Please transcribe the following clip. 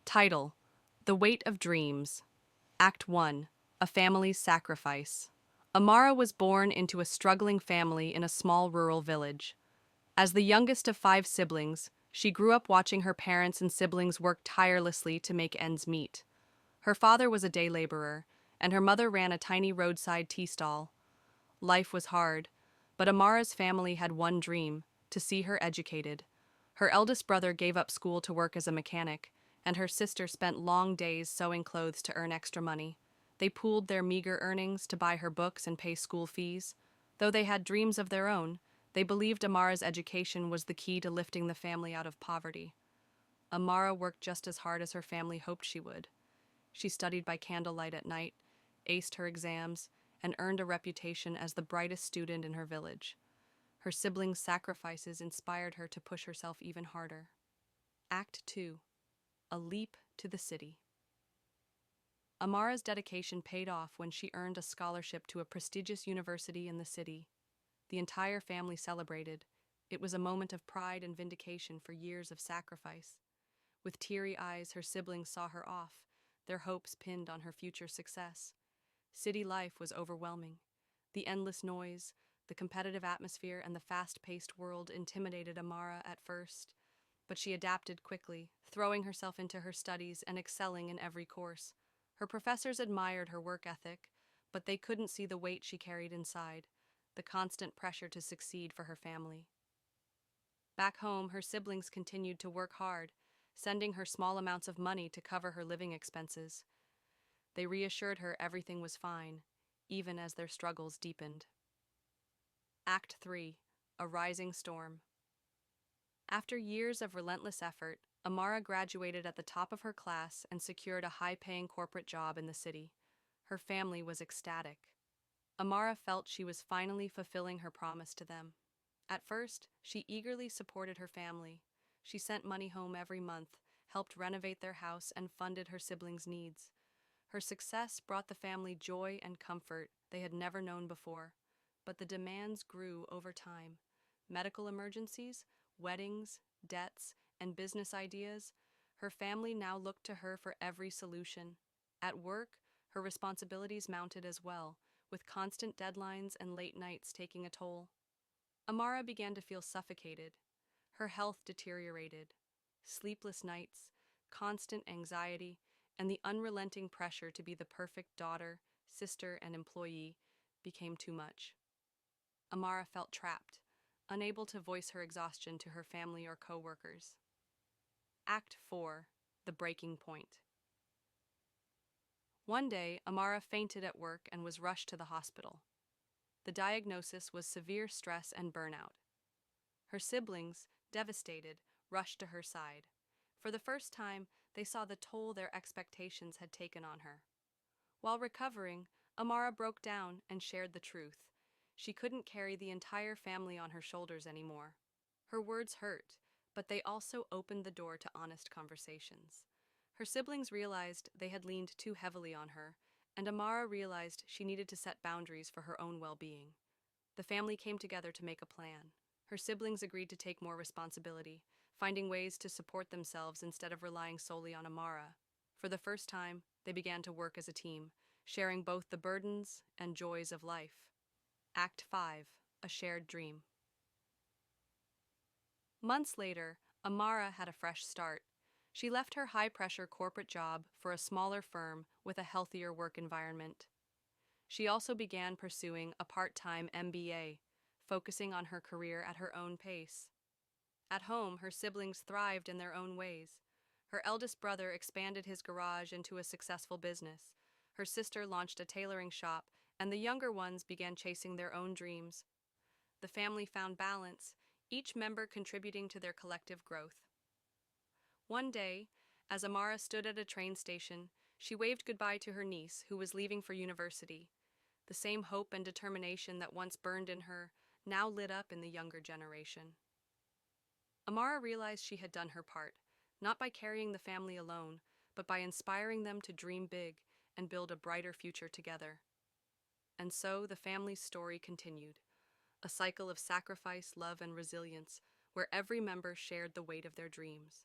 Title: The Weight of Dreams. Act 1: A Family's Sacrifice. Amara was born into a struggling family in a small rural village. As the youngest of 5 siblings, she grew up watching her parents and siblings work tirelessly to make ends meet. Her father was a day laborer, and her mother ran a tiny roadside tea stall. Life was hard, but Amara's family had one dream: to see her educated. Her eldest brother gave up school to work as a mechanic, and her sister spent long days sewing clothes to earn extra money. They pooled their meager earnings to buy her books and pay school fees. Though they had dreams of their own, they believed Amara's education was the key to lifting the family out of poverty. Amara worked just as hard as her family hoped she would. She studied by candlelight at night, aced her exams, and earned a reputation as the brightest student in her village. Her siblings' sacrifices inspired her to push herself even harder. Act 2: A Leap to the City. Amara's dedication paid off when she earned a scholarship to a prestigious university in the city. The entire family celebrated. It was a moment of pride and vindication for years of sacrifice. With teary eyes, her siblings saw her off, their hopes pinned on her future success. City life was overwhelming. The endless noise, the competitive atmosphere, and the fast-paced world intimidated Amara at first, but she adapted quickly, throwing herself into her studies and excelling in every course. Her professors admired her work ethic, but they couldn't see the weight she carried inside, the constant pressure to succeed for her family. Back home, her siblings continued to work hard, sending her small amounts of money to cover her living expenses. They reassured her everything was fine, even as their struggles deepened. Act 3: A Rising Storm. After years of relentless effort, Amara graduated at the top of her class and secured a high-paying corporate job in the city. Her family was ecstatic. Amara felt she was finally fulfilling her promise to them. At first, she eagerly supported her family. She sent money home every month, helped renovate their house, and funded her siblings' needs. Her success brought the family joy and comfort they had never known before, but the demands grew over time. Medical emergencies, weddings, debts, and business ideas. Her family now looked to her for every solution. At work, her responsibilities mounted as well, with constant deadlines and late nights taking a toll. Amara began to feel suffocated. Her health deteriorated. Sleepless nights, constant anxiety, and the unrelenting pressure to be the perfect daughter, sister, and employee became too much. Amara felt trapped, unable to voice her exhaustion to her family or co-workers. Act 4: The Breaking Point. One day, Amara fainted at work and was rushed to the hospital. The diagnosis was severe stress and burnout. Her siblings, devastated, rushed to her side. For the first time, they saw the toll their expectations had taken on her. While recovering, Amara broke down and shared the truth. She couldn't carry the entire family on her shoulders anymore. Her words hurt, but they also opened the door to honest conversations. Her siblings realized they had leaned too heavily on her, and Amara realized she needed to set boundaries for her own well-being. The family came together to make a plan. Her siblings agreed to take more responsibility, finding ways to support themselves instead of relying solely on Amara. For the first time, they began to work as a team, sharing both the burdens and joys of life. Act 5: A Shared Dream. Months later, Amara had a fresh start. She left her high-pressure corporate job for a smaller firm with a healthier work environment. She also began pursuing a part-time MBA, focusing on her career at her own pace. At home, her siblings thrived in their own ways. Her eldest brother expanded his garage into a successful business. Her sister launched a tailoring shop, and the younger ones began chasing their own dreams. The family found balance, each member contributing to their collective growth. One day, as Amara stood at a train station, she waved goodbye to her niece, who was leaving for university. The same hope and determination that once burned in her now lit up in the younger generation. Amara realized she had done her part, not by carrying the family alone, but by inspiring them to dream big and build a brighter future together. And so the family's story continued, a cycle of sacrifice, love, and resilience, where every member shared the weight of their dreams.